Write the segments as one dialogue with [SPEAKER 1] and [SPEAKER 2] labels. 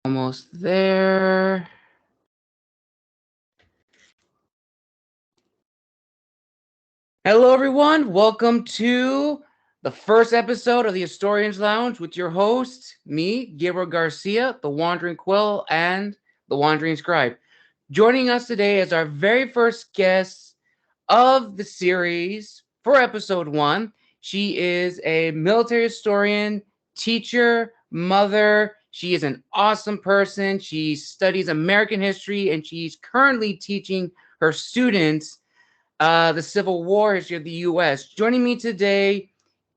[SPEAKER 1] Almost there. Hello, everyone. Welcome to the first episode of the Historians Lounge with your host, me, Gabriel Garcia, the Wandering Quill, and the Wandering Scribe. Joining us today as our very first guest of the series for episode one. She is a military historian, teacher, mother. She is an awesome person. She studies American history and she's currently teaching her students the Civil War history of the U.S. Joining me today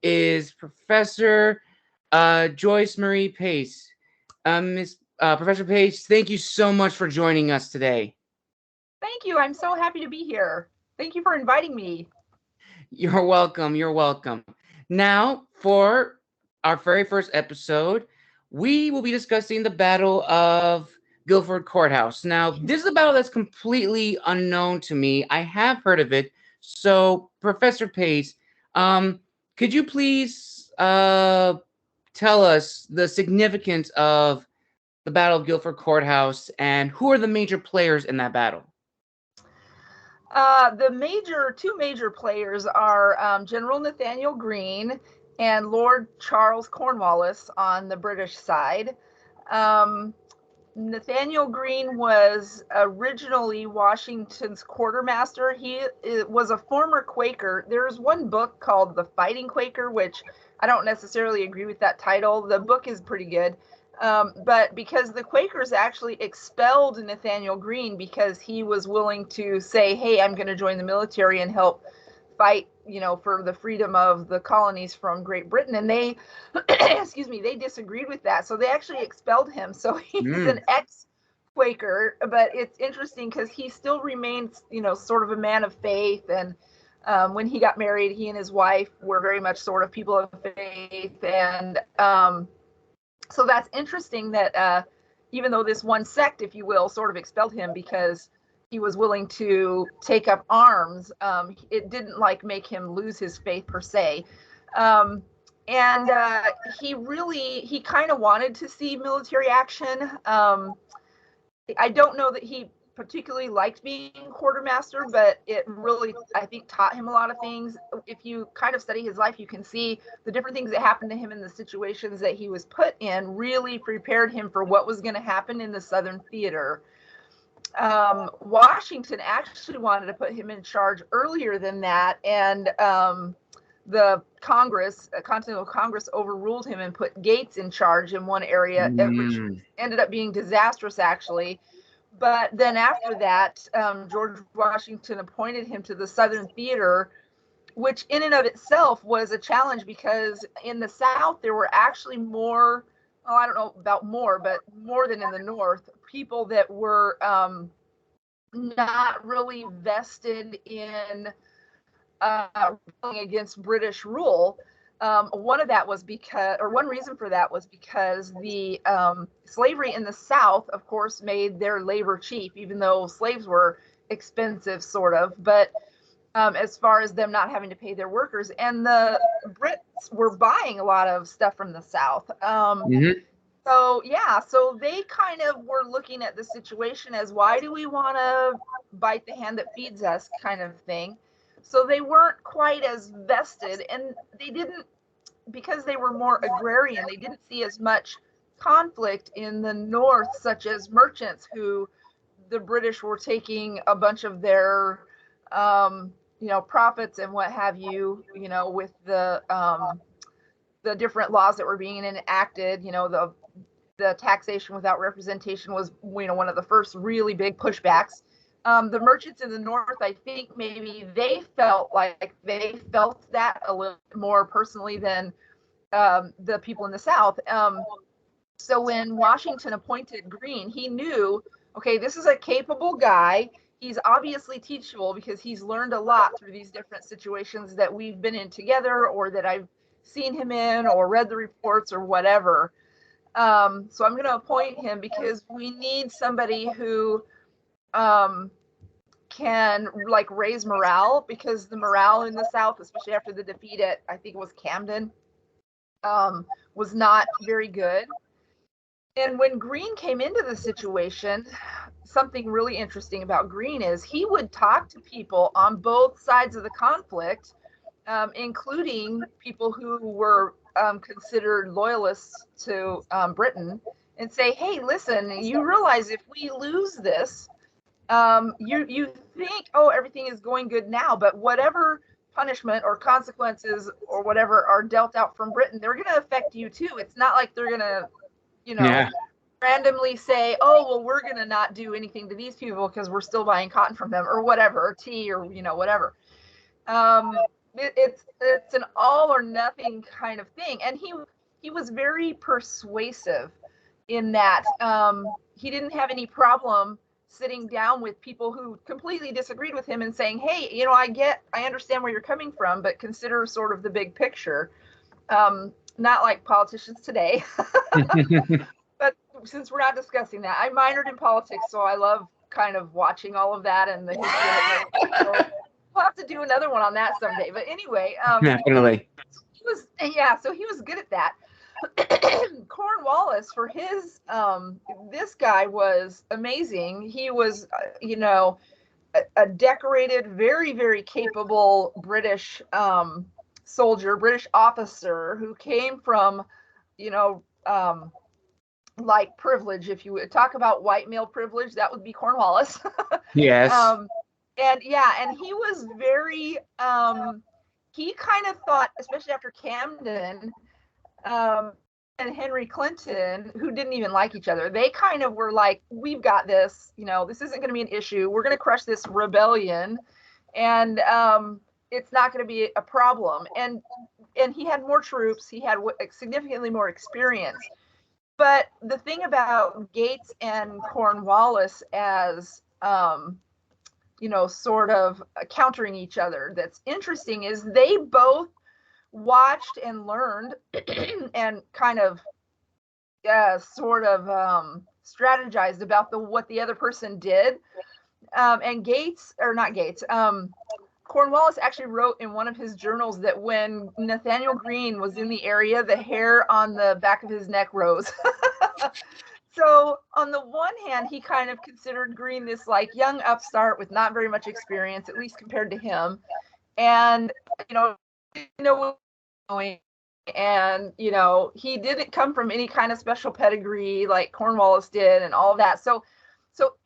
[SPEAKER 1] is Professor Joyce Marie Pace. Miss Professor Pace, thank you so much for joining us today.
[SPEAKER 2] Thank you. I'm so happy to be here. Thank you for inviting me.
[SPEAKER 1] You're welcome. You're welcome. Now, for our very first episode, we will be discussing the Battle of Guildford Courthouse. Now, this is a battle that's completely unknown to me. I have heard of it. So, Professor Pace, could you please tell us the significance of the Battle of Guildford Courthouse and who are the major players in that battle?
[SPEAKER 2] The two major players are General Nathanael Greene and Lord Charles Cornwallis on the British side. Um, Nathanael Greene was originally Washington's quartermaster. He was a former Quaker. There's one book called The Fighting Quaker, which I don't necessarily agree with that title. The book is pretty good. But because the Quakers actually expelled Nathanael Greene because he was willing to say, hey, I'm going to join the military and help fight, for the freedom of the colonies from Great Britain. And they, excuse me, they disagreed with that. So they actually expelled him. So he's an ex-Quaker, but it's interesting because he still remains, sort of a man of faith. And when he got married, he and his wife were very much sort of people of faith. And so that's interesting that even though this one sect, if you will, sort of expelled him because he was willing to take up arms, it didn't make him lose his faith per se. And he kind of wanted to see military action. I don't know that he particularly liked being quartermaster, but it really, I think, taught him a lot of things. If you kind of study his life, you can see the different things that happened to him in the situations that he was put in really prepared him for what was going to happen in the Southern Theater. Washington actually wanted to put him in charge earlier than that, and the Continental Congress overruled him and put Gates in charge in one area, which ended up being disastrous, actually. But then after that, George Washington appointed him to the Southern Theater, which in and of itself was a challenge because in the South, there were actually more, well, I don't know about more, but more than in the North, people that were not really vested in against British rule. One of that was because, or one reason for that was because the slavery in the South, of course, made their labor cheap, even though slaves were expensive, sort of. But as far as them not having to pay their workers, and the Brits were buying a lot of stuff from the South. So they kind of were looking at the situation as, why do we want to bite the hand that feeds us, kind of thing. So they weren't quite as vested, and they didn't, because they were more agrarian, they didn't see as much conflict in the North, such as merchants who the British were taking a bunch of their, profits and what have you, with the different laws that were being enacted. The taxation without representation was, one of the first really big pushbacks. The merchants in the North, I think maybe they felt that a little more personally than the people in the South. So when Washington appointed Greene, he knew, okay, this is a capable guy. He's obviously teachable because he's learned a lot through these different situations that we've been in together, or that I've seen him in, or read the reports, or whatever. So I'm going to appoint him because we need somebody who can raise morale, because the morale in the South, especially after the defeat at, I think it was Camden, was not very good. And when Greene came into the situation, something really interesting about Greene is he would talk to people on both sides of the conflict, including people who were considered loyalists to Britain, and say, "Hey, listen, you realize if we lose this, you think, oh, everything is going good now, but whatever punishment or consequences or whatever are dealt out from Britain, they're going to affect you too. It's not like they're going to, you know,
[SPEAKER 1] Yeah.
[SPEAKER 2] randomly say, oh, well, we're going to not do anything to these people because we're still buying cotton from them or whatever, or tea or, whatever. It's an all or nothing kind of thing. And he was very persuasive in that he didn't have any problem sitting down with people who completely disagreed with him and saying, hey, I understand where you're coming from, but consider sort of the big picture. Not like politicians today. But since we're not discussing that, I minored in politics, so I love kind of watching all of that and the history of it. So we'll have to do another one on that someday. But anyway,
[SPEAKER 1] Definitely.
[SPEAKER 2] so he was good at that. Cornwallis, for his, this guy was amazing. He was, a decorated, very, very capable British soldier, British officer who came from, like privilege. If you would talk about white male privilege, that would be Cornwallis.
[SPEAKER 1] Yes.
[SPEAKER 2] And he was very, he kind of thought, especially after Camden, and Henry Clinton, who didn't even like each other, they kind of were like, we've got this, this isn't going to be an issue. We're going to crush this rebellion, and it's not going to be a problem. And he had more troops. He had significantly more experience. But the thing about Gates and Cornwallis as, sort of countering each other that's interesting is they both watched and learned and kind of sort of strategized about what the other person did. And Cornwallis actually wrote in one of his journals that when Nathanael Greene was in the area, the hair on the back of his neck rose. So on the one hand, he kind of considered Greene this like young upstart with not very much experience, at least compared to him. And, and, he didn't come from any kind of special pedigree like Cornwallis did and all of that. So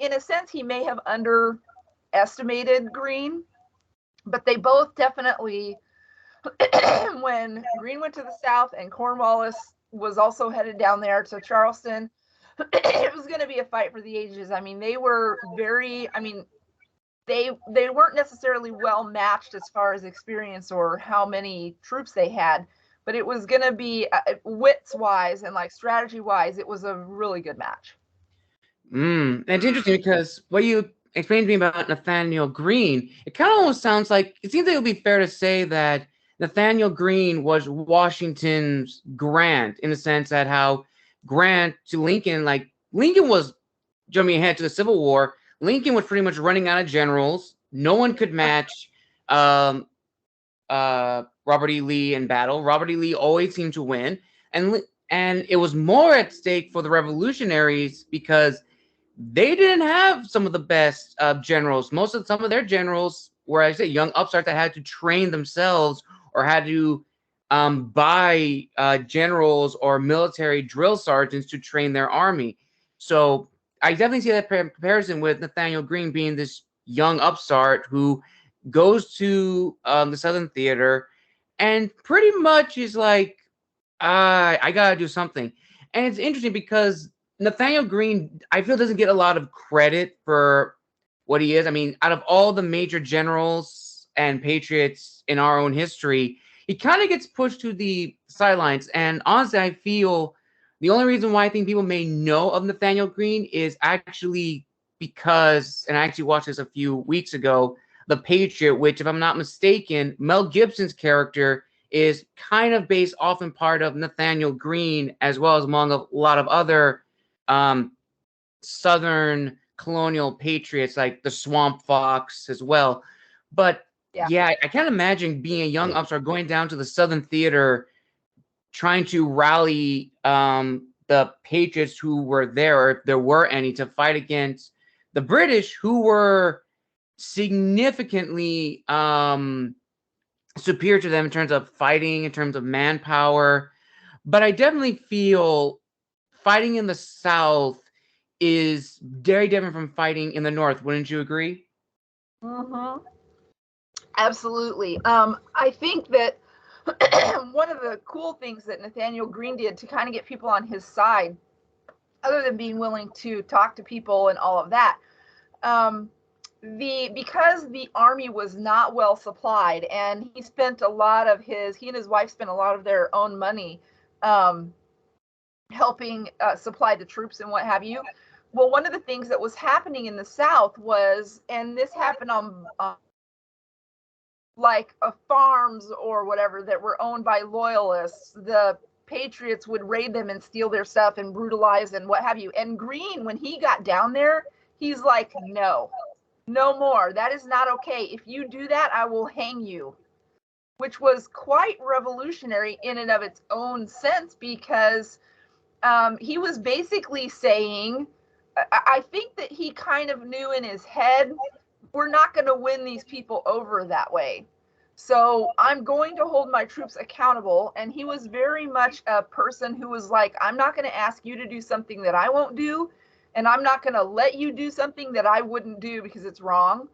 [SPEAKER 2] in a sense, he may have underestimated Greene, but they both definitely, when Greene went to the South and Cornwallis was also headed down there to Charleston, it was going to be a fight for the ages. I mean, they were very, they weren't necessarily well matched as far as experience or how many troops they had, but it was going to be wits wise and like strategy wise, it was a really good match.
[SPEAKER 1] It's interesting because what you explained to me about Nathanael Greene, it kind of almost sounds like it seems like it would be fair to say that Nathanael Greene was Washington's Grant in the sense that how Grant to Lincoln, like Lincoln was jumping ahead to the Civil War. Lincoln was pretty much running out of generals. No one could match Robert E. Lee in battle. Robert E. Lee always seemed to win, and it was more at stake for the Revolutionaries because they didn't have some of the best generals. Some of their generals were, I say, young upstarts that had to train themselves or had to buy generals or military drill sergeants to train their army. So I definitely see that comparison with Nathanael Greene being this young upstart who goes to the Southern Theater and pretty much is like, I gotta do something. And it's interesting because Nathanael Greene, I feel, doesn't get a lot of credit for what he is. I mean, out of all the major generals and patriots in our own history, he kind of gets pushed to the sidelines. And honestly, I feel the only reason why I think people may know of Nathanael Greene is actually because, and I actually watched this a few weeks ago, The Patriot, which, if I'm not mistaken, Mel Gibson's character is kind of based off in part of Nathanael Greene, as well as among a lot of other Southern colonial patriots like the Swamp Fox as well. But yeah, I can't imagine being a young upstart going down to the Southern Theater trying to rally the Patriots who were there, or if there were any, to fight against the British, who were significantly superior to them in terms of fighting, in terms of manpower. But I definitely feel fighting in the South is very different from fighting in the North. Wouldn't you agree?
[SPEAKER 2] Mm-hmm. Absolutely. I think that one of the cool things that Nathanael Greene did to kind of get people on his side, other than being willing to talk to people and all of that, because the army was not well supplied, and he and his wife spent a lot of their own money helping supply the troops and what have you. Well, one of the things that was happening in the South was, and this happened on like farms or whatever that were owned by loyalists, the Patriots would raid them and steal their stuff and brutalize and what have you. And Greene, when he got down there, he's like, no, no more. That is not okay. If you do that, I will hang you, which was quite revolutionary in and of its own sense, because he was basically saying, I think that he kind of knew in his head, we're not going to win these people over that way. So I'm going to hold my troops accountable. And he was very much a person who was like, I'm not going to ask you to do something that I won't do. And I'm not going to let you do something that I wouldn't do because it's wrong.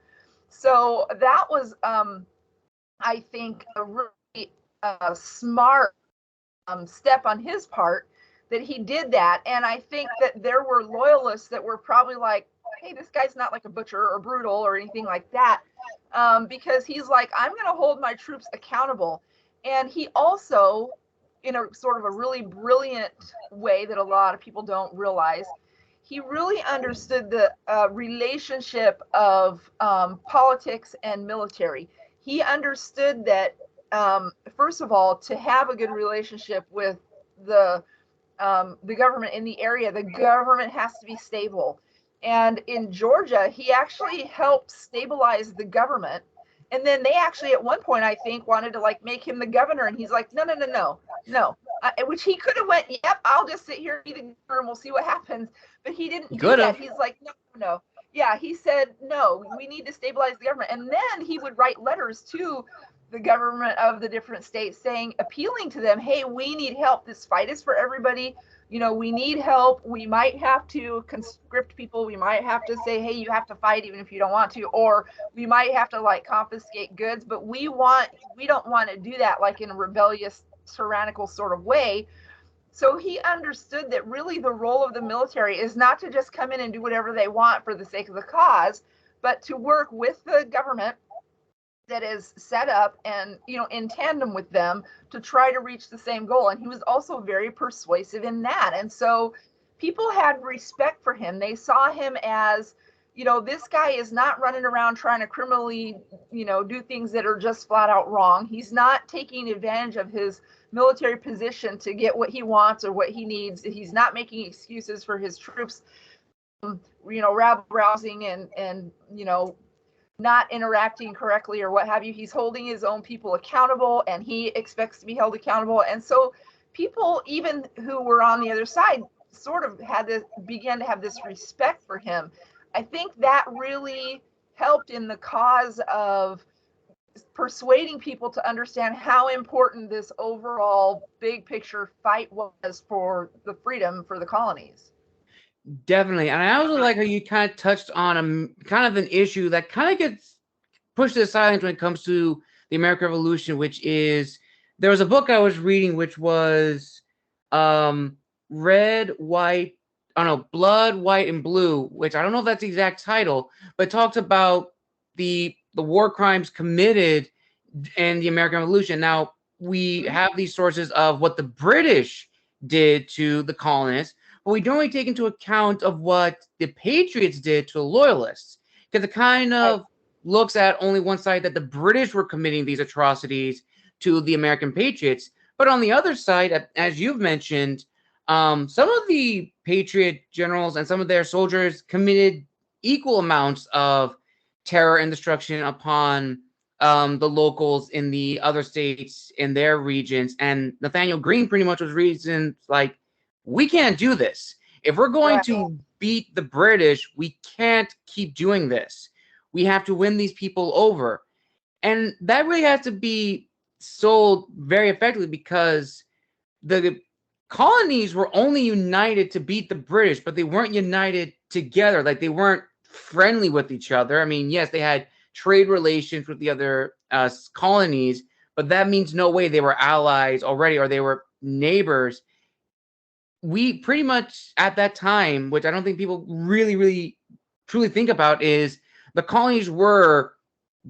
[SPEAKER 2] So that was, I think, a really smart step on his part, that he did that. And I think that there were loyalists that were probably like, hey, this guy's not like a butcher or brutal or anything like that, because he's like, I'm going to hold my troops accountable. And he also, in a sort of a really brilliant way that a lot of people don't realize, he really understood the relationship of politics and military. He understood that, first of all, to have a good relationship with the government in the area, the government has to be stable. And in Georgia, he actually helped stabilize the government. And then they actually, at one point, I think, wanted to like make him the governor. And he's like, no, no, no, no, no. Which he could have went, yep, I'll just sit here and be the governor and we'll see what happens. But he didn't do that. He's like, no, no. Yeah, he said, no, we need to stabilize the government. And then he would write letters to the government of the different states saying, appealing to them, hey, we need help. This fight is for everybody. You know, we need help. We might have to conscript people. We might have to say, hey, you have to fight even if you don't want to, or we might have to like confiscate goods, but we don't want to do that like in a rebellious, tyrannical sort of way. So he understood that really the role of the military is not to just come in and do whatever they want for the sake of the cause, but to work with the government that is set up and, you know, in tandem with them to try to reach the same goal. And he was also very persuasive in that. And so people had respect for him. They saw him as, you know, this guy is not running around trying to criminally, you know, do things that are just flat out wrong. He's not taking advantage of his military position to get what he wants or what he needs. He's not making excuses for his troops, you know, rabble rousing and, you know, not interacting correctly or what have you. He's holding his own people accountable, and he expects to be held accountable. And so people, even who were on the other side, sort of began to have this respect for him. I think that really helped in the cause of persuading people to understand how important this overall big picture fight was for the freedom for the colonies.
[SPEAKER 1] Definitely. And I also like how you kind of touched on a kind of an issue that kind of gets pushed to the sidelines when it comes to the American Revolution, which is, there was a book I was reading which was Red, White, oh no, Blood, White, and Blue, which I don't know if that's the exact title, but talks about the war crimes committed in the American Revolution. Now, we have these sources of what the British did to the colonists, but we don't really take into account of what the Patriots did to the Loyalists, because it kind of looks at only one side, that the British were committing these atrocities to the American Patriots. But on the other side, as you've mentioned, some of the Patriot generals and some of their soldiers committed equal amounts of terror and destruction upon the locals in the other states in their regions. And Nathanael Greene pretty much was reasons like, we can't do this. If we're going
[SPEAKER 2] Right.
[SPEAKER 1] to beat the British, we can't keep doing this. We have to win these people over. And that really has to be sold very effectively because the colonies were only united to beat the British, but they weren't united together. Like they weren't friendly with each other. I mean, yes, they had trade relations with the other colonies, but that means no way they were allies already or they were neighbors. We pretty much at that time, which I don't think people really truly think about, is the colonies were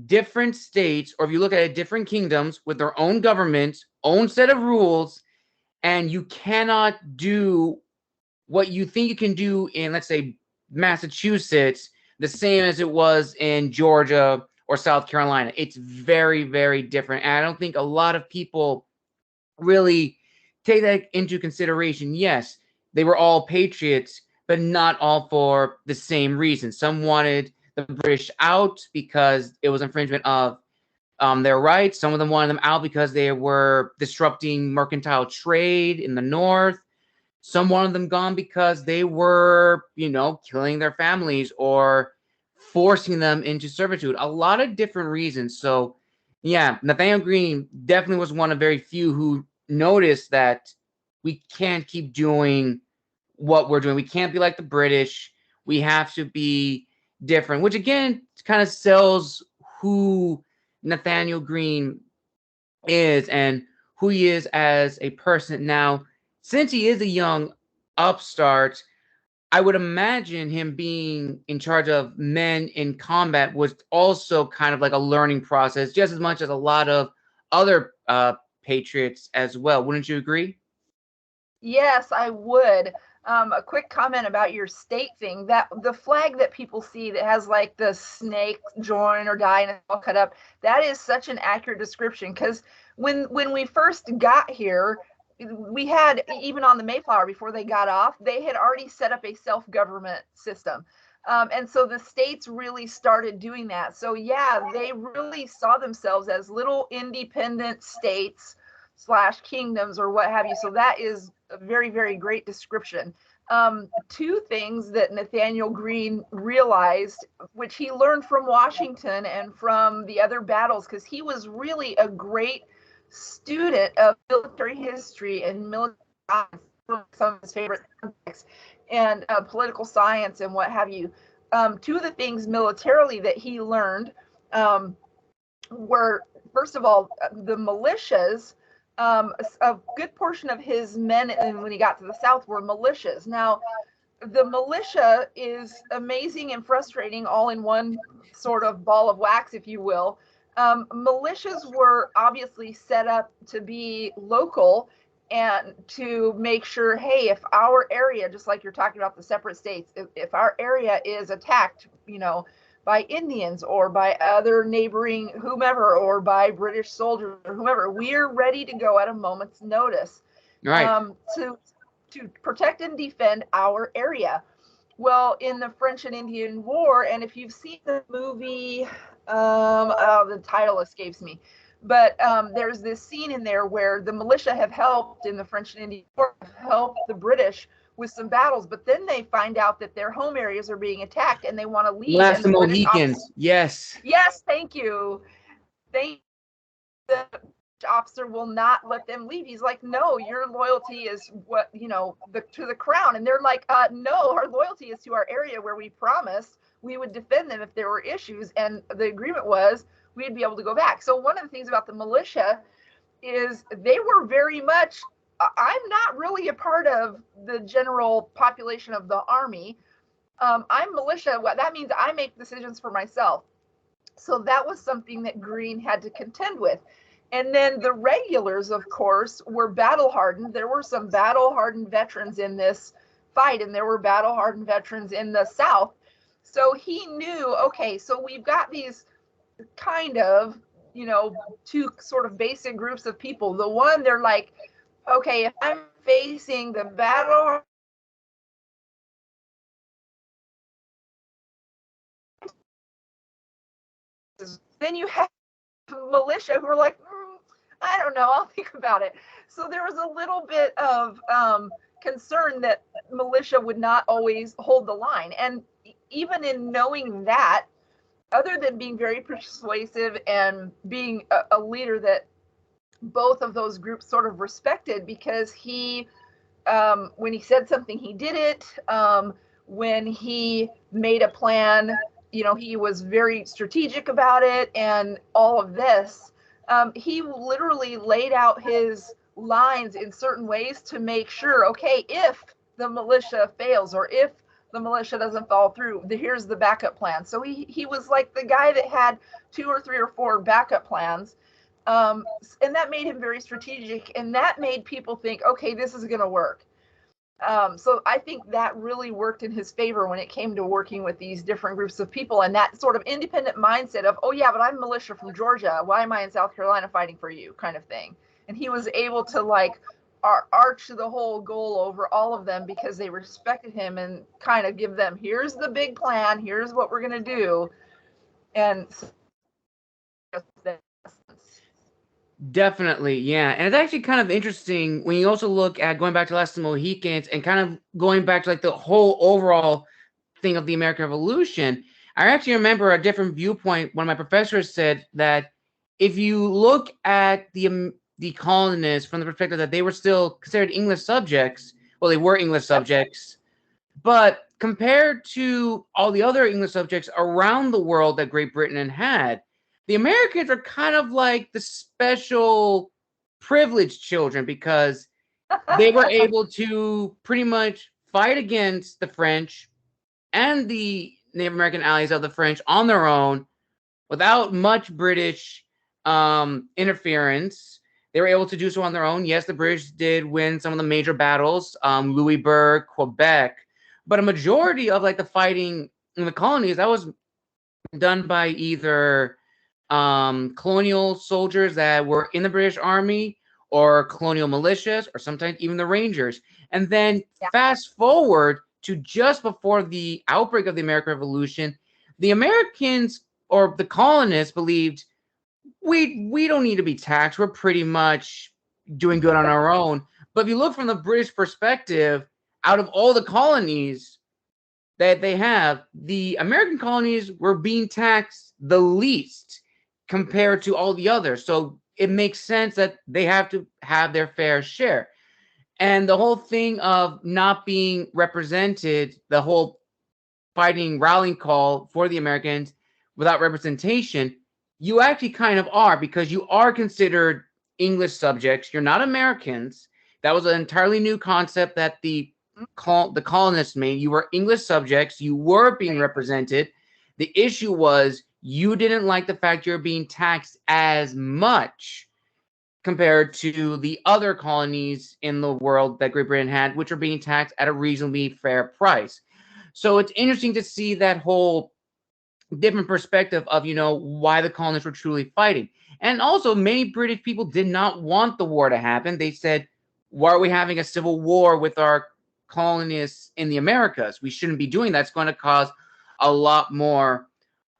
[SPEAKER 1] different states, or if you look at it, different kingdoms with their own governments, own set of rules, and you cannot do what you think you can do in, let's say, Massachusetts, the same as it was in Georgia or South Carolina. It's very different. And I don't think a lot of people really take that into consideration. Yes, they were all patriots, but not all for the same reason. Some wanted the British out because it was infringement of their rights. Some of them wanted them out because they were disrupting mercantile trade in the north. Some wanted them gone because they were, killing their families or forcing them into servitude. A lot of different reasons. So, yeah, Nathanael Greene definitely was one of very few who noticed that we can't keep doing what we're doing. We can't be like the British. We have to be different, which again kind of sells who Nathanael Greene is and who he is as a person. Now, since he is a young upstart, I would imagine him being in charge of men in combat was also kind of like a learning process, just as much as a lot of other patriots as well. Wouldn't you agree?
[SPEAKER 2] Yes, I would. A quick comment about your state thing. That the flag that people see that has like the snake join or die and it's all cut up, that is such an accurate description because when we first got here, we had even on the Mayflower before they got off, they had already set up a self-government system. And so the states really started doing that. So yeah, they really saw themselves as little independent states slash kingdoms or what have you. So that is a very great description. Two things that Nathanael Greene realized, which he learned from Washington and from the other battles, because he was really a great student of military history and military science, some of his favorite subjects, and political science and what have you. Two of the things militarily that he learned were, first of all, the militias. A good portion of his men, and when he got to the South, were militias. Now, the militia is amazing and frustrating all in one sort of ball of wax, if you will. Militias were obviously set up to be local and to make sure, hey, if our area, just like you're talking about the separate states, if our area is attacked, by Indians or by other neighboring whomever or by British soldiers or whomever, we're ready to go at a moment's notice
[SPEAKER 1] Right.
[SPEAKER 2] to protect and defend our area. Well, in the French and Indian War, and if you've seen the movie, the title escapes me, but there's this scene in there where the militia have helped in the French and Indian War, helped the British with some battles, but then they find out that their home areas are being attacked and they want to leave.
[SPEAKER 1] Last
[SPEAKER 2] And
[SPEAKER 1] the
[SPEAKER 2] the British
[SPEAKER 1] Mohicans.
[SPEAKER 2] officer,
[SPEAKER 1] Yes.
[SPEAKER 2] yes, thank you. They the officer will not let them leave. He's like, no, your loyalty is what, to the crown. And they're like, no, our loyalty is to our area where we promised we would defend them if there were issues. And the agreement was we'd be able to go back. So one of the things about the militia is they were very much, I'm not really a part of the general population of the army. I'm militia. What that means, I make decisions for myself. So that was something that Greene had to contend with. And then the regulars, of course, were battle hardened. There were some battle hardened veterans in this fight, and there were battle hardened veterans in the South. So he knew, okay, so we've got these kind of, two sort of basic groups of people. The one, they're like, okay, if I'm facing the battle, then you have militia who are like, I don't know, I'll think about it. So there was a little bit of concerned that militia would not always hold the line. And even in knowing that, other than being very persuasive and being a leader that both of those groups sort of respected, because he, when he said something, he did it. When he made a plan, he was very strategic about it, and all of this. He literally laid out his lines in certain ways to make sure, okay, if the militia fails or if the militia doesn't follow through, here's the backup plan. So he was like the guy that had 2 or 3 or 4 backup plans. And that made him very strategic, and that made people think, okay, this is going to work. So I think that really worked in his favor when it came to working with these different groups of people, and that sort of independent mindset of, oh yeah, but I'm militia from Georgia, why am I in South Carolina fighting for you, kind of thing. And he was able to like arch the whole goal over all of them because they respected him and kind of give them, here's the big plan, here's what we're going to do. And
[SPEAKER 1] Definitely, yeah. And it's actually kind of interesting when you also look at going back to Last of the Mohicans and kind of going back to like the whole overall thing of the American Revolution. I actually remember a different viewpoint. One of my professors said that if you look at the colonists from the perspective that they were still considered English subjects, well, they were English subjects, but compared to all the other English subjects around the world that Great Britain had, the Americans are kind of like the special privileged children because they were able to pretty much fight against the French and the Native American allies of the French on their own without much British interference. They were able to do so on their own. Yes, the British did win some of the major battles, Louisbourg, Quebec, but a majority of like the fighting in the colonies that was done by either colonial soldiers that were in the British Army or colonial militias or sometimes even the Rangers. And then fast forward to just before the outbreak of the American Revolution, the Americans or the colonists believed we don't need to be taxed. We're pretty much doing good on our own. But if you look from the British perspective, out of all the colonies that they have, the American colonies were being taxed the least compared to all the others. So it makes sense that they have to have their fair share. And the whole thing of not being represented, the whole fighting rallying call for the Americans without representation, you actually kind of are because you are considered English subjects. You're not Americans. That was an entirely new concept that the colonists made. You were English subjects. You were being represented. The issue was you didn't like the fact you're being taxed as much compared to the other colonies in the world that Great Britain had, which are being taxed at a reasonably fair price. So it's interesting to see that whole different perspective of, why the colonists were truly fighting. And also, many British people did not want the war to happen. They said, why are we having a civil war with our colonists in the Americas? We shouldn't be doing that. It's going to cause a lot more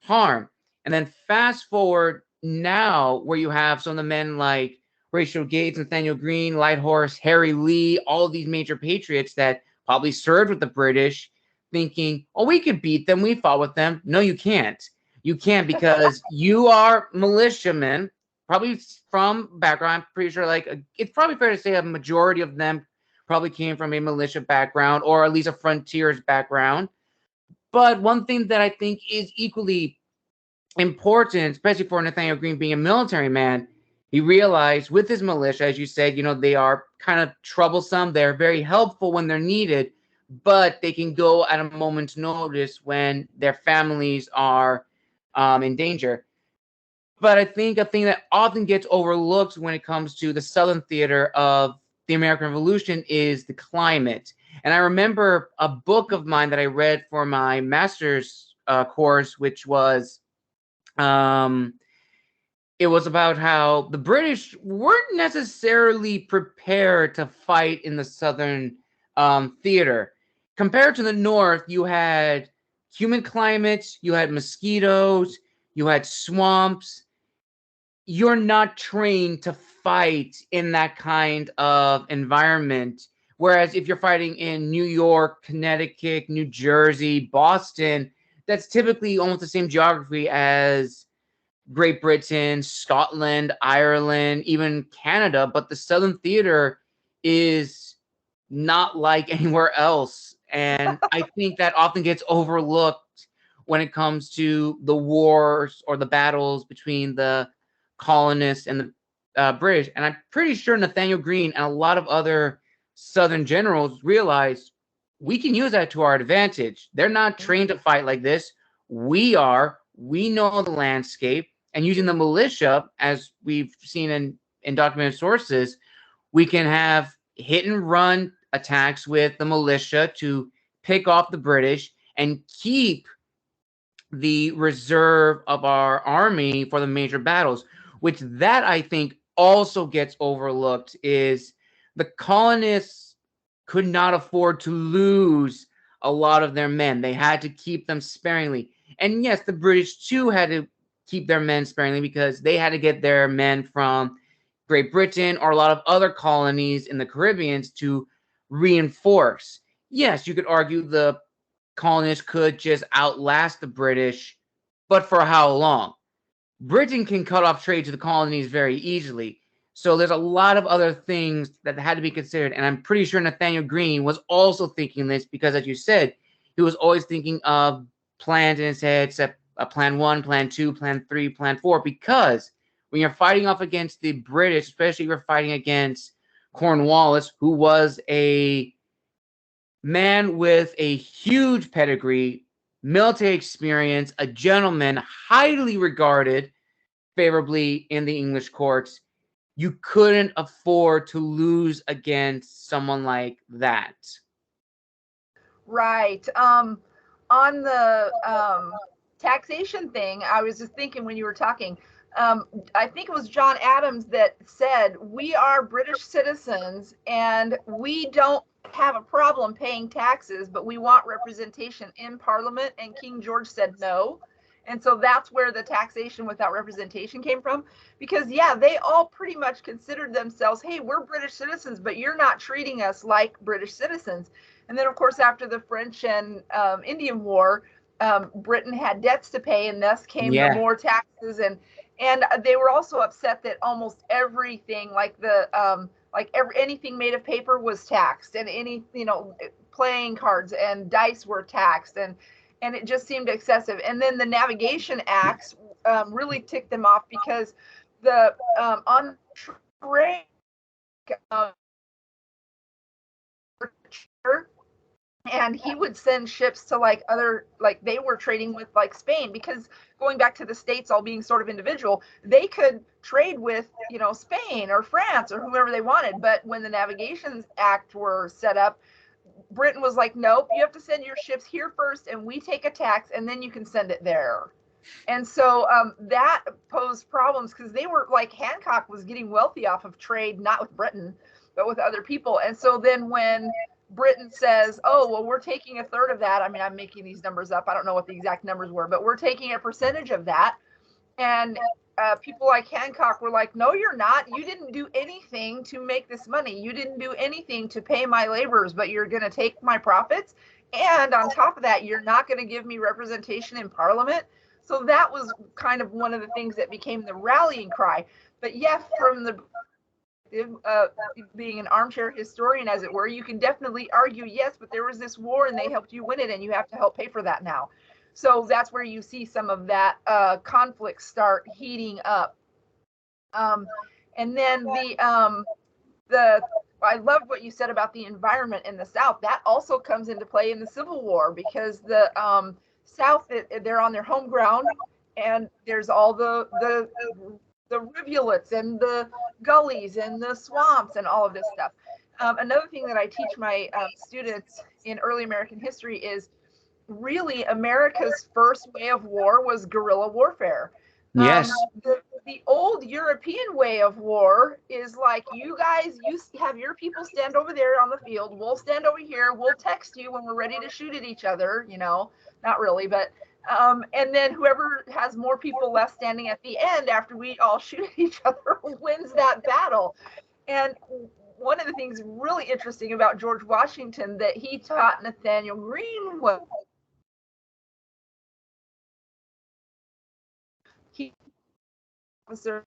[SPEAKER 1] harm. And then fast forward now where you have some of the men like Horatio Gates, Nathanael Greene, Lighthorse, Harry Lee, all of these major patriots that probably served with the British thinking, oh, we could beat them. We fought with them. No, you can't. You can't because you are militiamen, probably from background. I'm pretty sure it's probably fair to say a majority of them probably came from a militia background or at least a frontiers background. But one thing that I think is equally important, especially for Nathanael Greene being a military man, he realized with his militia, as you said, they are kind of troublesome. They're very helpful when they're needed, but they can go at a moment's notice when their families are in danger. But I think a thing that often gets overlooked when it comes to the Southern theater of the American Revolution is the climate. And I remember a book of mine that I read for my master's course, which was it was about how the British weren't necessarily prepared to fight in the Southern theater. Compared to the North, you had humid climates, you had mosquitoes, you had swamps. You're not trained to fight in that kind of environment Whereas if you're fighting in New York, Connecticut, New Jersey, Boston, that's typically almost the same geography as Great Britain, Scotland, Ireland, even Canada, but the Southern Theater is not like anywhere else. And I think that often gets overlooked when it comes to the wars or the battles between the colonists and the British. And I'm pretty sure Nathanael Greene and a lot of other Southern generals realized we can use that to our advantage. They're not trained to fight like this. We are. We know the landscape. And using the militia, as we've seen in documented sources, we can have hit and run attacks with the militia to pick off the British and keep the reserve of our army for the major battles, which that I think also gets overlooked is the colonists could not afford to lose a lot of their men. They had to keep them sparingly. And yes, the British too had to keep their men sparingly because they had to get their men from Great Britain or a lot of other colonies in the Caribbean to reinforce. Yes, you could argue the colonists could just outlast the British, but for how long? Britain can cut off trade to the colonies very easily. So there's a lot of other things that had to be considered. And I'm pretty sure Nathanael Greene was also thinking this because, as you said, he was always thinking of plans in his head, except plan one, plan two, plan three, plan four. Because when you're fighting off against the British, especially if you're fighting against Cornwallis, who was a man with a huge pedigree, military experience, a gentleman highly regarded favorably in the English courts, you couldn't afford to lose against someone like that.
[SPEAKER 2] Right. On the taxation thing, I was just thinking when you were talking, I think it was John Adams that said, we are British citizens and we don't have a problem paying taxes, but we want representation in Parliament. And King George said no. And so that's where the taxation without representation came from. Because, yeah, they all pretty much considered themselves, hey, we're British citizens, but you're not treating us like British citizens. And then, of course, after the French and Indian War, Britain had debts to pay, and thus came the more taxes. And they were also upset that almost everything, like anything made of paper was taxed, and any playing cards and dice were taxed, and it just seemed excessive. And then the Navigation Acts really ticked them off because the on trade. And he would send ships to they were trading with Spain, because going back to the states all being sort of individual, they could trade with Spain or France or whoever they wanted. But when the Navigation Act were set up, Britain was like, nope, you have to send your ships here first and we take a tax and then you can send it there. And so that posed problems because they were Hancock was getting wealthy off of trade, not with Britain, but with other people. And so then when Britain says, oh, well, we're taking a third of that. I mean, I'm making these numbers up. I don't know what the exact numbers were, but we're taking a percentage of that. And people like Hancock were like, no, you're not. You didn't do anything to make this money. You didn't do anything to pay my laborers, but you're going to take my profits. And on top of that, you're not going to give me representation in Parliament. So that was kind of one of the things that became the rallying cry. But yeah, from the being an armchair historian, as it were, you can definitely argue, yes, but there was this war and they helped you win it and you have to help pay for that now. So that's where you see some of that conflict start heating up. And then I love what you said about the environment in the South. That also comes into play in the Civil War, because the South, they're on their home ground, and there's all the rivulets and the gullies and the swamps and all of this stuff. Another thing that I teach my students in early American history is really America's first way of war was guerrilla warfare.
[SPEAKER 1] Yes.
[SPEAKER 2] The old European way of war is like, you guys, you have your people stand over there on the field. We'll stand over here. We'll text you when we're ready to shoot at each other. Not really, but and then whoever has more people left standing at the end after we all shoot at each other wins that battle. And one of the things really interesting about George Washington that he taught Nathanael Greene was he officer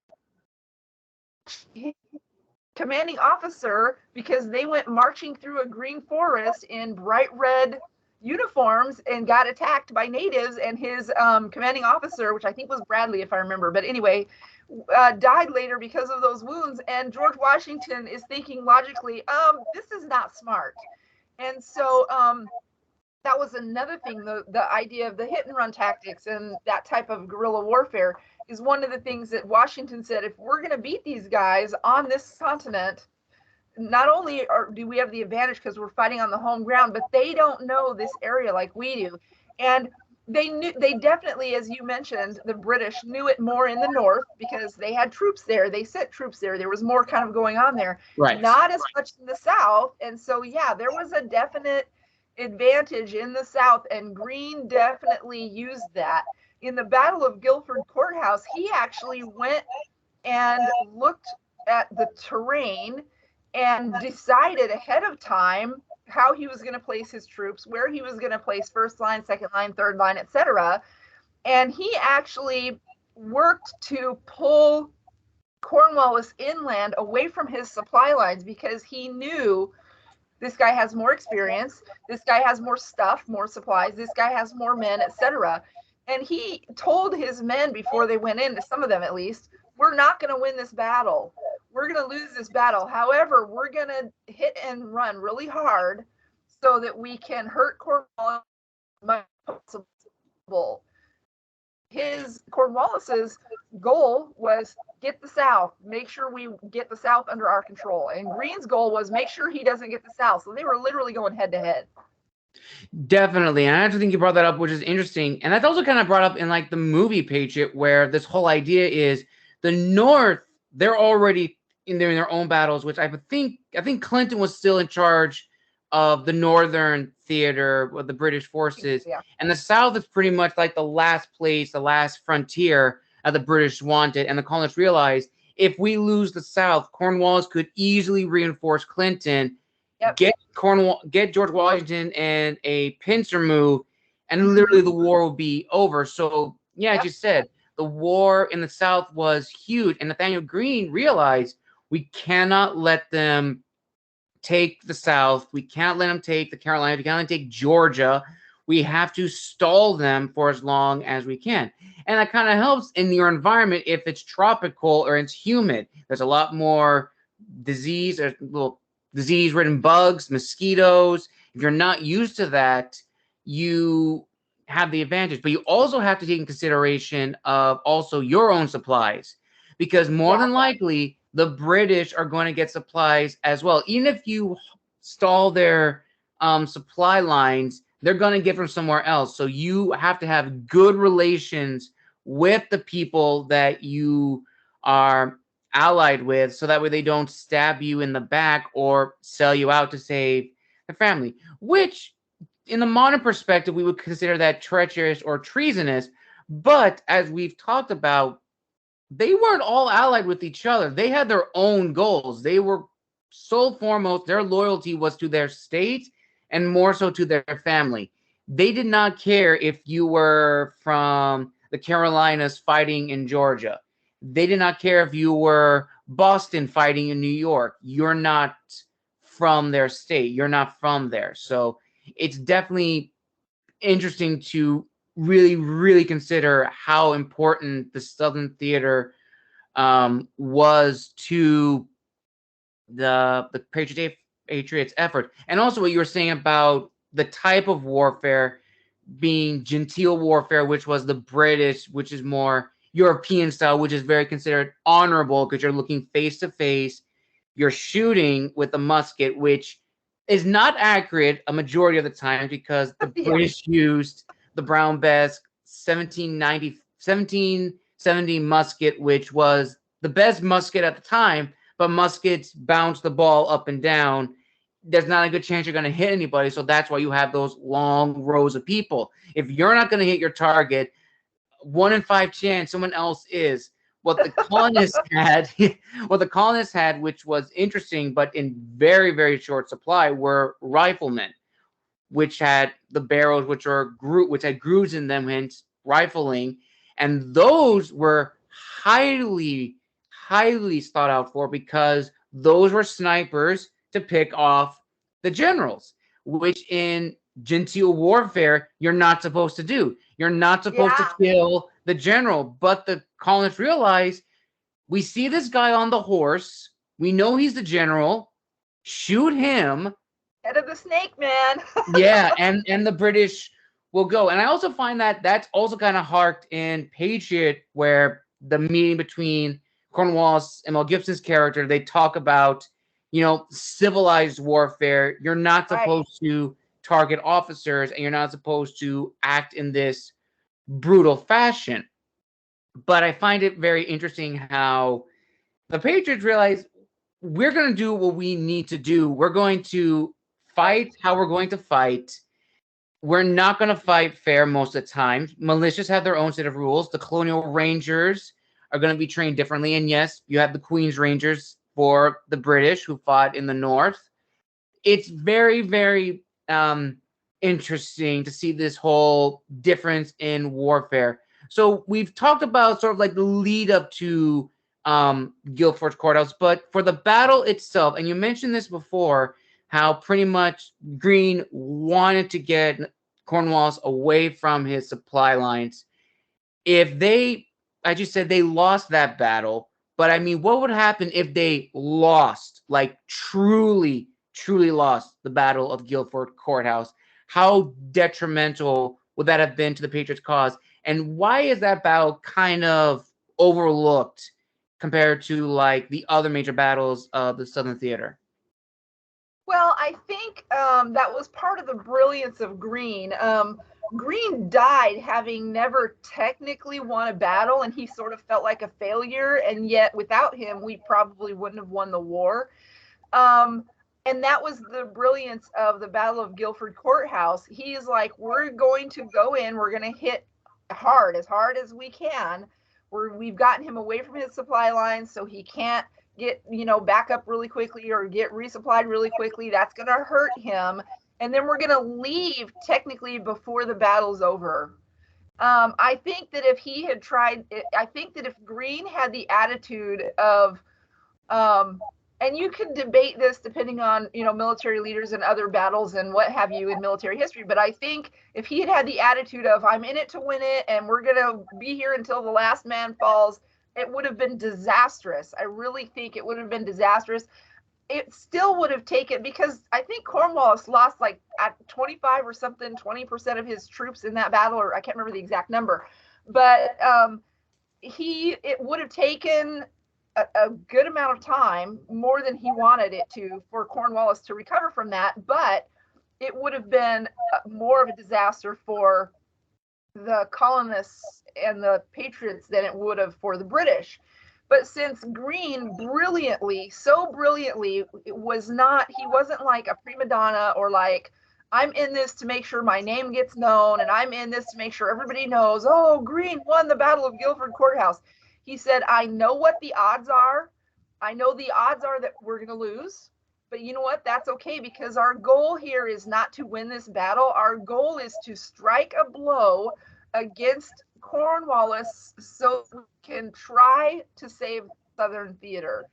[SPEAKER 2] commanding officer, because they went marching through a green forest in bright red uniforms and got attacked by natives, and his commanding officer, which I think was Bradley if I remember, but anyway, died later because of those wounds. And George Washington is thinking logically, this is not smart. And so that was another thing, the idea of the hit and run tactics and that type of guerrilla warfare is one of the things that Washington said, if we're going to beat these guys on this continent, not only do we have the advantage because we're fighting on the home ground, but they don't know this area like we do. And they definitely, as you mentioned, the British knew it more in the north because they had troops there. They sent troops there. There was more kind of going on there,
[SPEAKER 1] Right.
[SPEAKER 2] Not as much in the south. And so, yeah, there was a definite advantage in the south, and Greene definitely used that. In the Battle of Guildford Courthouse, he actually went and looked at the terrain and decided ahead of time how he was going to place his troops, where he was going to place first line, second line, third line, etc. And he actually worked to pull Cornwallis inland away from his supply lines because he knew this guy has more experience, this guy has more stuff, more supplies, this guy has more men, etc. And he told his men before they went in, some of them at least, we're not going to win this battle. We're going to lose this battle. However, we're going to hit and run really hard so that we can hurt Cornwallis as much as possible. Cornwallis's goal was get the South, make sure we get the South under our control. And Greene's goal was make sure he doesn't get the South. So they were literally going head to head.
[SPEAKER 1] Definitely. And I actually think you brought that up, which is interesting. And that's also kind of brought up in like the movie Patriot, where this whole idea is the North, they're already in their own battles, which I think Clinton was still in charge of the Northern theater with the British forces.
[SPEAKER 2] Yeah.
[SPEAKER 1] And the South is pretty much like the last place, the last frontier that the British wanted. And the colonists realized if we lose the South, Cornwallis could easily reinforce Clinton.
[SPEAKER 2] Yep.
[SPEAKER 1] Get George Washington and a pincer move, and literally the war will be over. So, yeah, as you said, the war in the South was huge. And Nathanael Greene realized we cannot let them take the South. We can't let them take the Carolinas. We can't let them take Georgia. We have to stall them for as long as we can. And that kind of helps in your environment if it's tropical or it's humid. There's a lot more disease, there's little disease-ridden bugs, mosquitoes. If you're not used to that, you have the advantage. But you also have to take in consideration of also your own supplies, because more than likely the British are going to get supplies as well. Even if you stall their supply lines, they're going to get from somewhere else. So you have to have good relations with the people that you are allied with, so that way they don't stab you in the back or sell you out to save the family, which in the modern perspective we would consider that treacherous or treasonous. But as we've talked about, they weren't all allied with each other. They had their own goals. They were sole foremost, their loyalty was to their state and more so to their family. They did not care if you were from the Carolinas fighting in Georgia. They did not care if you were Boston fighting in New York. You're not from their state. You're not from there. So it's definitely interesting to really, really consider how important the Southern theater was to the Patriots effort. And also what you were saying about the type of warfare being genteel warfare, which was the British, which is more European style, which is very considered honorable because you're looking face to face. You're shooting with a musket, which is not accurate a majority of the time because the British used the Brown Bess 1770 musket, which was the best musket at the time, but muskets bounce the ball up and down. There's not a good chance you're going to hit anybody, so that's why you have those long rows of people. If you're not going to hit your target, 1 in 5 chance someone else is. what the colonists had, what the colonists had, which was interesting, but in very, very short supply, were riflemen, which had the barrels, which had grooves in them, hence rifling, and those were highly, highly thought out for because those were snipers to pick off the generals, which in genteel warfare you're not supposed to do. You're not supposed to
[SPEAKER 2] Yeah.
[SPEAKER 1] kill the general, but the colonists realize we see this guy on the horse. We know he's the general. Shoot him.
[SPEAKER 2] Head of the snake, man.
[SPEAKER 1] Yeah, and the British will go. And I also find that that's also kind of harked in Patriot, where the meeting between Cornwallis and Mel Gibson's character, they talk about, civilized warfare. You're not
[SPEAKER 2] Right.
[SPEAKER 1] supposed to target officers, and you're not supposed to act in this brutal fashion. But I find it very interesting how the Patriots realize we're going to do what we need to do. We're going to fight
[SPEAKER 2] Right.
[SPEAKER 1] how we're going to fight. We're not going to fight fair most of the time. Militias have their own set of rules. The Colonial Rangers are going to be trained differently. And yes, you have the Queen's Rangers for the British who fought in the North. It's very, very interesting to see this whole difference in warfare. So we've talked about sort of like the lead up to Guildford Courthouse, but for the battle itself, and you mentioned this before, how pretty much Greene wanted to get Cornwallis away from his supply lines. If they, as you said, they lost that battle, but I mean, what would happen if they lost, like truly, truly lost the Battle of Guildford Courthouse? How detrimental would that have been to the Patriots' cause? And why is that battle kind of overlooked compared to like the other major battles of the Southern Theater?
[SPEAKER 2] Well, I think that was part of the brilliance of Greene. Greene died having never technically won a battle, and he sort of felt like a failure. And yet, without him, we probably wouldn't have won the war. Um, and that was the brilliance of the Battle of Guildford Courthouse. He's like, we're going to go in, we're going to hit hard as we can. We've gotten him away from his supply lines, so he can't get back up really quickly or get resupplied really quickly. That's going to hurt him, and then we're going to leave technically before the battle's over. I think that if he had tried, I think that if Greene had the attitude of and you can debate this depending on military leaders and other battles and what have you in military history, but I think if he had had the attitude of I'm in it to win it and we're going to be here until the last man falls, it would have been disastrous. I really think it would have been disastrous. It still would have taken, because I think Cornwallis lost like at 25 or something 20% of his troops in that battle, or I can't remember the exact number, but it would have taken a good amount of time, more than he wanted it to, for Cornwallis to recover from that, but it would have been more of a disaster for the colonists and the Patriots than it would have for the British. But since Greene so brilliantly, he wasn't like a prima donna or like, I'm in this to make sure my name gets known and I'm in this to make sure everybody knows, oh, Greene won the Battle of Guildford Courthouse. He said, I know what the odds are. I know the odds are that we're going to lose. But you know what? That's okay, because our goal here is not to win this battle. Our goal is to strike a blow against Cornwallis so we can try to save Southern Theater.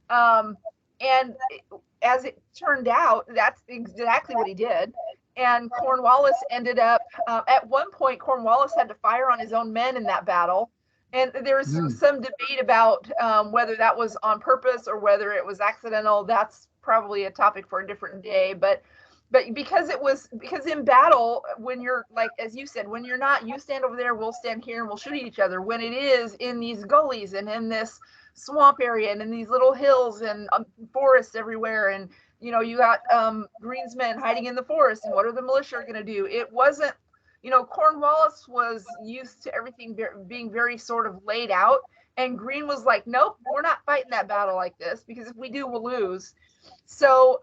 [SPEAKER 2] And as it turned out, that's exactly what he did. And Cornwallis ended up, at one point, Cornwallis had to fire on his own men in that battle. And there's
[SPEAKER 1] Mm.
[SPEAKER 2] some debate about whether that was on purpose or whether it was accidental. That's probably a topic for a different day. But because in battle, when you're like, as you said, when you're not, you stand over there, we'll stand here and we'll shoot at each other. When it is in these gullies and in this swamp area and in these little hills and forests everywhere, and you got Greene's men hiding in the forest, and what are the militia going to do? It wasn't, Cornwallis was used to everything being very sort of laid out, and Greene was like, nope, we're not fighting that battle like this, because if we do, we'll lose. So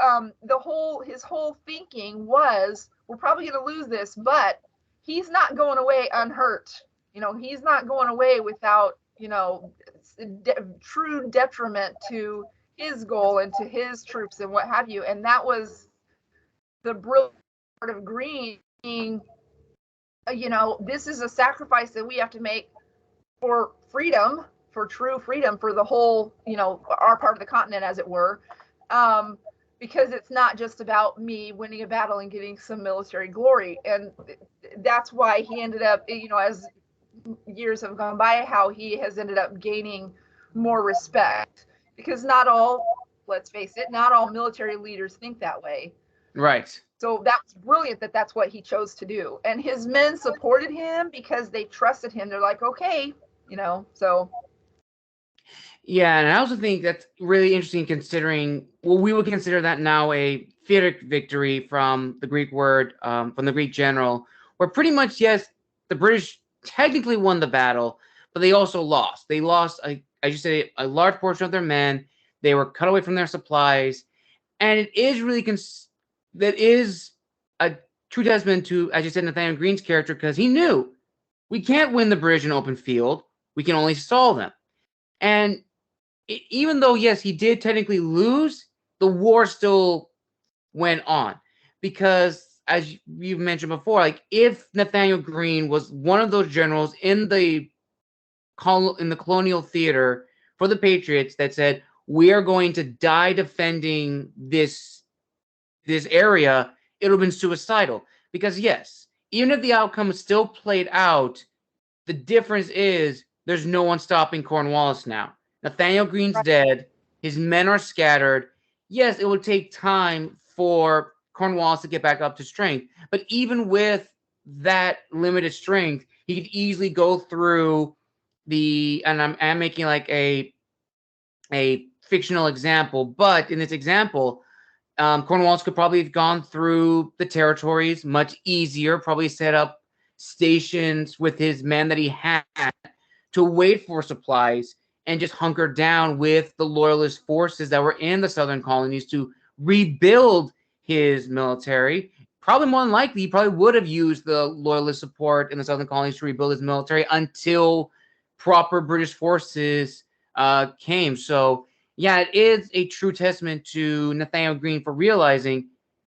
[SPEAKER 2] his whole thinking was, we're probably going to lose this, but he's not going away unhurt. He's not going away without true detriment to his goal and to his troops and what have you. And that was the brilliant part of Greene being, this is a sacrifice that we have to make for freedom, for true freedom, for the whole, our part of the continent, as it were. Because it's not just about me winning a battle and getting some military glory. And that's why he ended up, as years have gone by, how he has ended up gaining more respect. Because let's face it, not all military leaders think that way.
[SPEAKER 1] Right.
[SPEAKER 2] So that was brilliant that that's what he chose to do. And his men supported him because they trusted him. They're like, okay, so.
[SPEAKER 1] Yeah, and I also think that's really interesting considering, well, we would consider that now a theater victory from the Greek word, from the Greek general, where pretty much, yes, the British technically won the battle, but they also lost. They lost, as you said, a large portion of their men. They were cut away from their supplies. And it is really, that is a true testament to, as you said, Nathanael Greene's character, because he knew we can't win the British in open field. We can only stall them. And even though, yes, he did technically lose, the war still went on. Because, as you've mentioned before, like, if Nathanael Greene was one of those generals in the colonial theater for the Patriots that said, we are going to die defending this area, it would have been suicidal. Because, yes, even if the outcome still played out, the difference is there's no one stopping Cornwallis now. Nathanael Greene's dead. His men are scattered. Yes, it would take time for Cornwallis to get back up to strength. But even with that limited strength, he could easily go through and I'm making like a fictional example, but in this example, Cornwallis could probably have gone through the territories much easier, probably set up stations with his men that he had to wait for supplies and just hunker down with the loyalist forces that were in the southern colonies to rebuild his military. Probably more than likely, he probably would have used the loyalist support in the southern colonies to rebuild his military until proper British forces came. So, yeah, it is a true testament to Nathanael Greene for realizing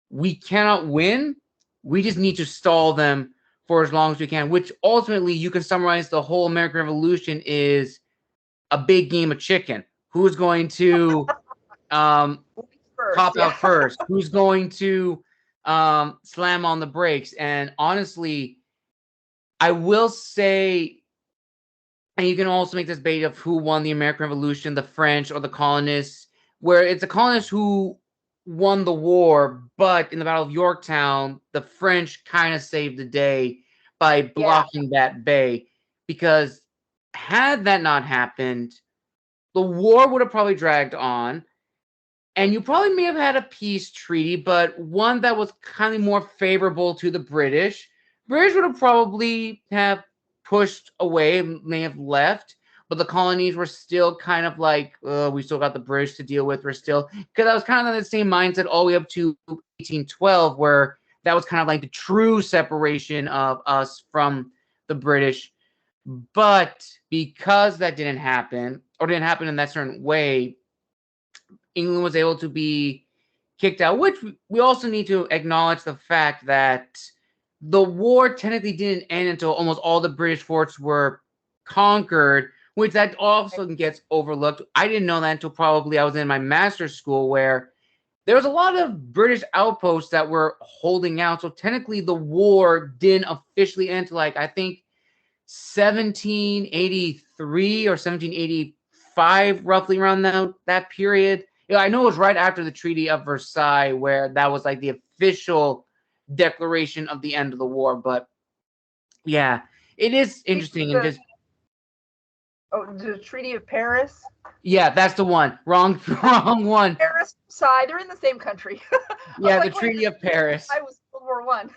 [SPEAKER 1] we cannot win. We just need to stall them for as long as we can, which ultimately you can summarize the whole American Revolution is a big game of chicken. Who's going to pop out first? Who's going to slam on the brakes? And honestly, I will say, and you can also make this debate of who won the American Revolution, the French or the colonists, where it's the colonists who won the war, but in the Battle of Yorktown, the French kind of saved the day by blocking that bay. Because had that not happened, the war would have probably dragged on, and you probably may have had a peace treaty, but one that was kind of more favorable to the British. British would have probably have pushed away, may have left, but the colonies were still kind of like, we still got the British to deal with. We're still, because I was kind of in the same mindset all the way up to 1812, where that was kind of like the true separation of us from the British. But because that didn't happen, or didn't happen in that certain way, England was able to be kicked out, which we also need to acknowledge the fact that the war technically didn't end until almost all the British forts were conquered, which that also gets overlooked. I didn't know that until probably I was in my master's school, where there was a lot of British outposts that were holding out. So technically the war didn't officially end until, like, I think 1783 or 1785, roughly around that period. I know it was right after the Treaty of Versailles, where that was like the official declaration of the end of the war. But yeah, it is interesting. And just
[SPEAKER 2] the Treaty of Paris.
[SPEAKER 1] Yeah, that's the one. Wrong one.
[SPEAKER 2] Paris, Versailles, they're in the same country.
[SPEAKER 1] Yeah, the Treaty of Paris.
[SPEAKER 2] I was World War One.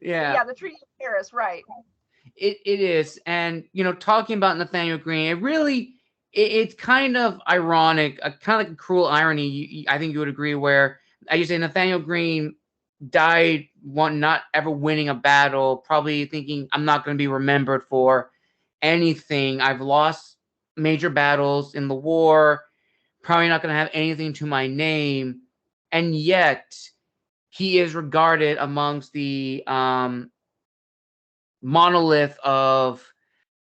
[SPEAKER 2] Yeah, the Treaty of Paris, right?
[SPEAKER 1] It is, and talking about Nathanael Greene, it's kind of ironic, kind of like a cruel irony. I think you would agree, where as you say, Nathanael Greene died not ever winning a battle, probably thinking, I'm not going to be remembered for anything. I've lost major battles in the war, probably not going to have anything to my name. And yet, he is regarded amongst the monolith of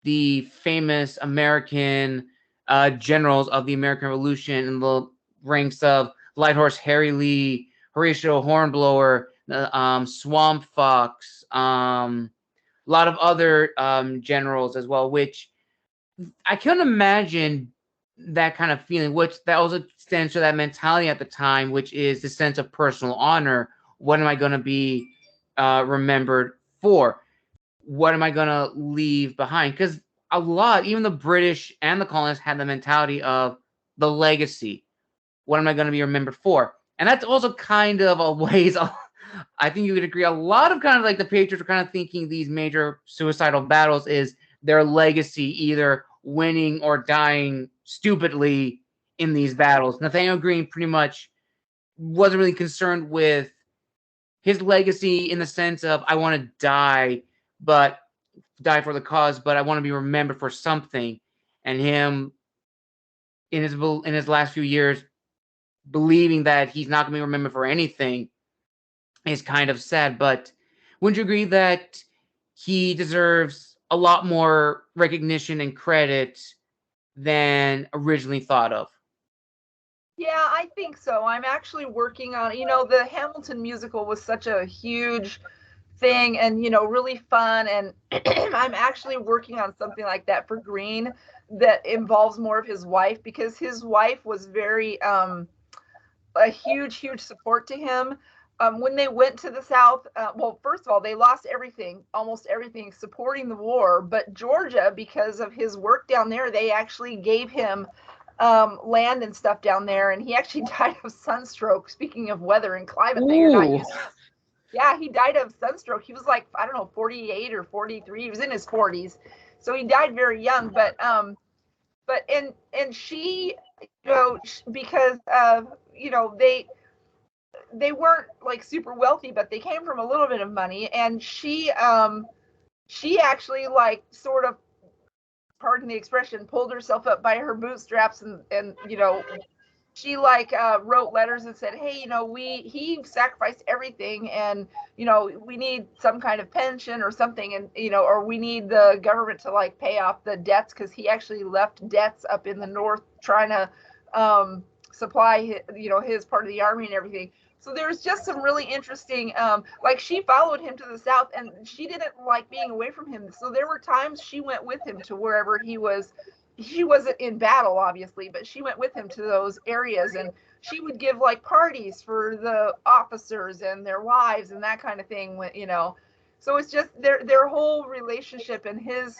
[SPEAKER 1] the famous American generals of the American Revolution in the ranks of Light Horse Harry Lee, Horatio Hornblower, Swamp Fox, a lot of other generals as well, which I couldn't imagine that kind of feeling, which that was a sense of that mentality at the time, which is the sense of personal honor. What am I going to be remembered for? What am I going to leave behind? Because a lot, even the British and the colonists had the mentality of the legacy. What am I going to be remembered for? And that's also kind of a ways, I think you would agree, a lot of kind of like the Patriots were kind of thinking these major suicidal battles is their legacy, either winning or dying stupidly in these battles. Nathanael Greene pretty much wasn't really concerned with his legacy in the sense of I want to die, but die for the cause, but I want to be remembered for something. And him in his last few years believing that he's not going to be remembered for anything is kind of sad. But wouldn't you agree that he deserves a lot more recognition and credit than originally thought of?
[SPEAKER 2] Yeah, I think so. I'm actually working on, the Hamilton musical was such a huge thing and, really fun. And I'm actually working on something like that for Greene that involves more of his wife, because his wife was very, a huge, huge support to him. When they went to the South, well, first of all, they lost everything, almost everything, supporting the war. But Georgia, because of his work down there, they actually gave him land and stuff down there, and he actually died of sunstroke. Speaking of weather and climate that you're not
[SPEAKER 1] Ooh.
[SPEAKER 2] used to. Yeah, he died of sunstroke. He was like, I don't know, 48 or 43. He was in his 40s, so he died very young. But and she, because they weren't like super wealthy, but they came from a little bit of money, and she actually like sort of, pardon the expression, pulled herself up by her bootstraps, and she like wrote letters and said, hey, he sacrificed everything, and we need some kind of pension or something, and or we need the government to like pay off the debts, because he actually left debts up in the north trying to supply his part of the army and everything. So there's just some really interesting, like she followed him to the South, and she didn't like being away from him. So there were times she went with him to wherever he was. She wasn't in battle, obviously, but she went with him to those areas, and she would give like parties for the officers and their wives and that kind of thing. So it's just their whole relationship, and his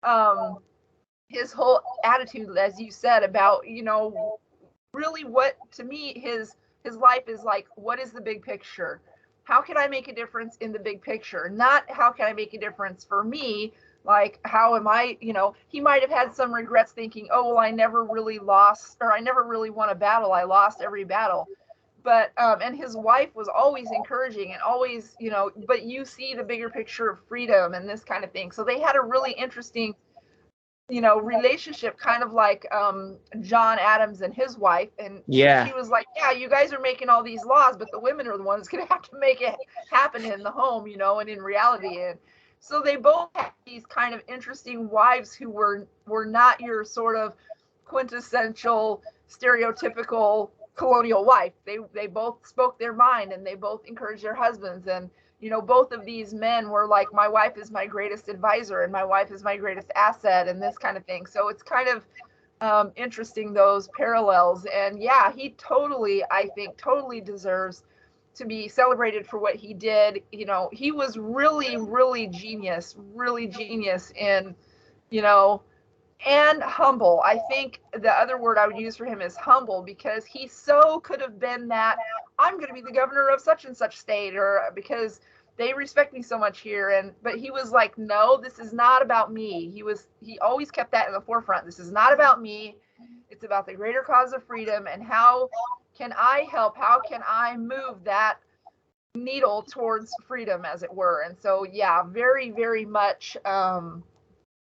[SPEAKER 2] whole attitude, as you said, about really what to me his life is like. What is the big picture? How can I make a difference in the big picture? Not how can I make a difference for me, like how am I, he might have had some regrets thinking, oh well, I never really lost, or I never really won a battle, I lost every battle. But and his wife was always encouraging and always, but you see the bigger picture of freedom and this kind of thing. So they had a really interesting relationship, kind of like John Adams and his wife. And
[SPEAKER 1] Yeah.
[SPEAKER 2] she was like, yeah, you guys are making all these laws, but the women are the ones going to have to make it happen in the home, and in reality. And so they both had these kind of interesting wives who were not your sort of quintessential stereotypical colonial wife. They both spoke their mind, and they both encouraged their husbands. And both of these men were like, my wife is my greatest advisor, and my wife is my greatest asset, and this kind of thing. So it's kind of interesting, those parallels. And yeah, he totally, I think, totally deserves to be celebrated for what he did. He was really, really genius in, you know, and humble. I think the other word I would use for him is humble, because he so could have been that, I'm going to be the governor of such and such state, or because they respect me so much here. But he was like, no, this is not about me. He always kept that in the forefront. This is not about me. It's about the greater cause of freedom, and how can I help? How can I move that needle towards freedom, as it were? And so, yeah, very, very much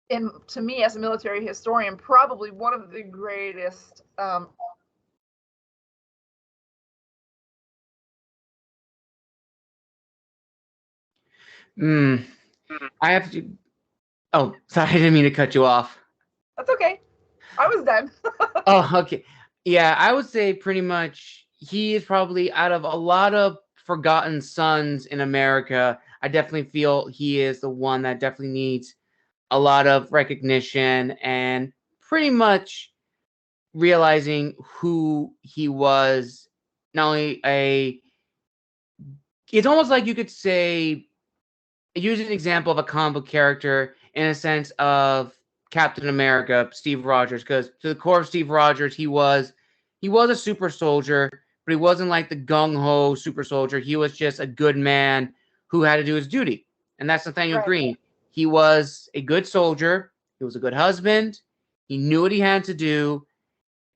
[SPEAKER 2] and to me, as a military historian, probably one of the greatest
[SPEAKER 1] I have to. Oh, sorry, I didn't mean to cut you off.
[SPEAKER 2] That's okay. I was done.
[SPEAKER 1] Oh, okay. Yeah, I would say pretty much he is probably out of a lot of forgotten sons in America. I definitely feel he is the one that definitely needs a lot of recognition and pretty much realizing who he was. Not only a, it's almost like you could say, use an example of a comic book character in a sense of Captain America, Steve Rogers, because to the core of Steve Rogers, he was a super soldier, but he wasn't like the gung ho super soldier. He was just a good man who had to do his duty, and that's Nathanael
[SPEAKER 2] Right.
[SPEAKER 1] Greene. He was a good soldier. He was a good husband. He knew what he had to do,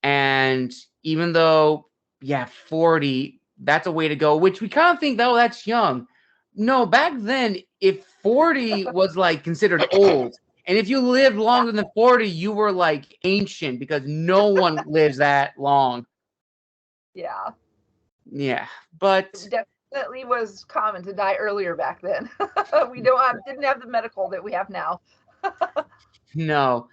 [SPEAKER 1] and even though, yeah, 40, that's a way to go, which we kind of think, oh, that's young. No, back then, if 40 was like considered old, and if you lived longer than 40, you were like ancient because no one lives that long.
[SPEAKER 2] Yeah.
[SPEAKER 1] Yeah, but
[SPEAKER 2] It definitely was common to die earlier back then. We didn't have the medical that we have now.
[SPEAKER 1] no.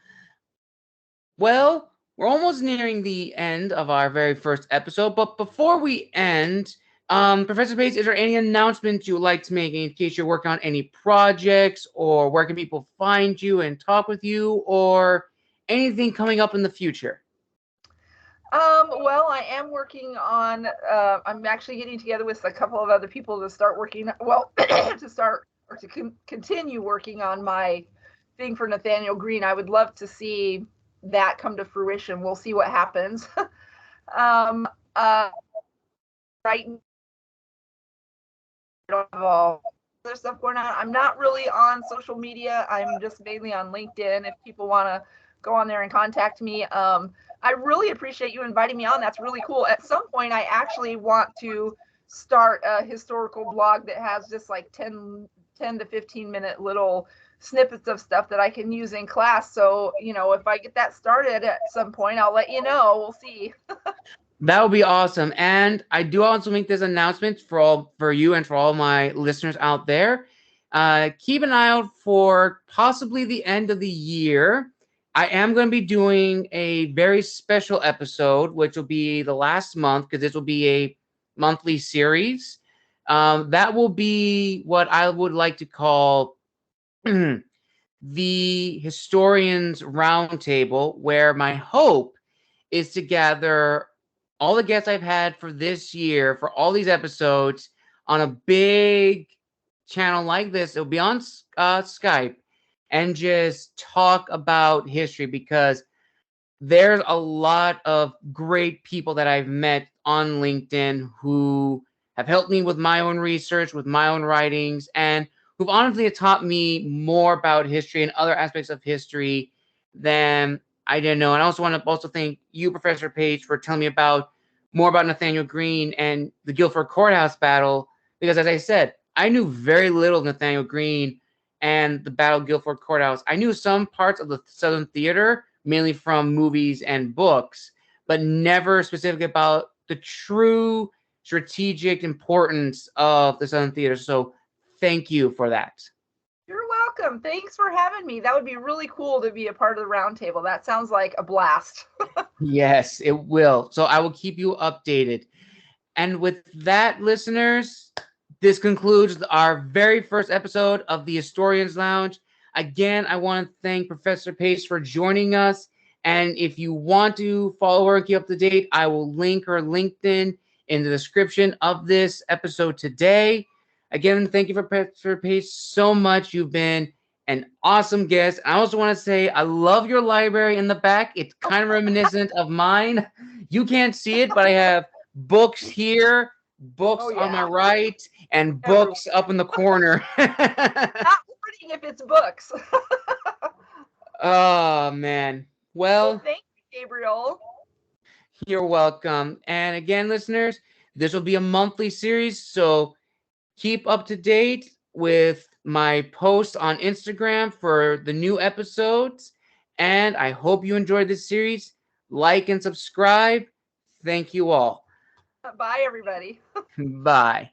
[SPEAKER 1] Well, we're almost nearing the end of our very first episode, but before we end, Professor Pace, is there any announcements you would like to make in case you're working on any projects, or where can people find you and talk with you, or anything coming up in the future?
[SPEAKER 2] Well, I am working on. I'm actually getting together with a couple of other people to start working. Well, to start or to continue working on my thing for Nathanael Greene. I would love to see that come to fruition. We'll see what happens. um, right now, I don't have all other stuff going on. I'm not really on social media. I'm just mainly on LinkedIn. If people want to go on there and contact me, I really appreciate you inviting me on. That's really cool. At some point, I actually want to start a historical blog that has just like 10 to 15-minute little snippets of stuff that I can use in class. So, if I get that started at some point, I'll let you know. We'll see.
[SPEAKER 1] That would be awesome. And I do also make this announcement for you and for all my listeners out there. Keep an eye out for possibly the end of the year. I am going to be doing a very special episode, which will be the last month because this will be a monthly series. That will be what I would like to call the Historians Roundtable, where my hope is to gather all the guests I've had for this year, for all these episodes, on a big channel like this. It'll be on Skype, and just talk about history, because there's a lot of great people that I've met on LinkedIn who have helped me with my own research, with my own writings, and who've honestly taught me more about history and other aspects of history than I didn't know. And I also want to also thank you, Professor Page, for telling me about more about Nathanael Greene and the Guildford Courthouse battle, because as I said, I knew very little of Nathanael Greene and the Battle of Guildford Courthouse. I knew some parts of the Southern Theater, mainly from movies and books, but never specifically about the true strategic importance of the Southern Theater. So thank you for that.
[SPEAKER 2] You're welcome. Thanks for having me. That would be really cool to be a part of the roundtable. That sounds like a blast.
[SPEAKER 1] Yes, it will. So I will keep you updated. And with that, listeners, this concludes our very first episode of the Historians Lounge. Again, I want to thank Professor Pace for joining us. And if you want to follow her and keep up to date, I will link her LinkedIn in the description of this episode today. Again, thank you, Professor Pace, so much. You've been an awesome guest. I also want to say I love your library in the back. It's kind of reminiscent of mine. You can't see it, but I have books here, books
[SPEAKER 2] Oh,
[SPEAKER 1] on my
[SPEAKER 2] yeah.
[SPEAKER 1] right, and
[SPEAKER 2] Everywhere.
[SPEAKER 1] books up in the corner.
[SPEAKER 2] Not reading if it's books.
[SPEAKER 1] Oh, man.
[SPEAKER 2] Well,
[SPEAKER 1] Well,
[SPEAKER 2] thank you, Gabriel.
[SPEAKER 1] you're welcome. And again, listeners, this will be a monthly series, so keep up to date with my post on Instagram for the new episodes. And I hope you enjoyed this series. Like and subscribe. Thank you all.
[SPEAKER 2] Bye, everybody.
[SPEAKER 1] Bye.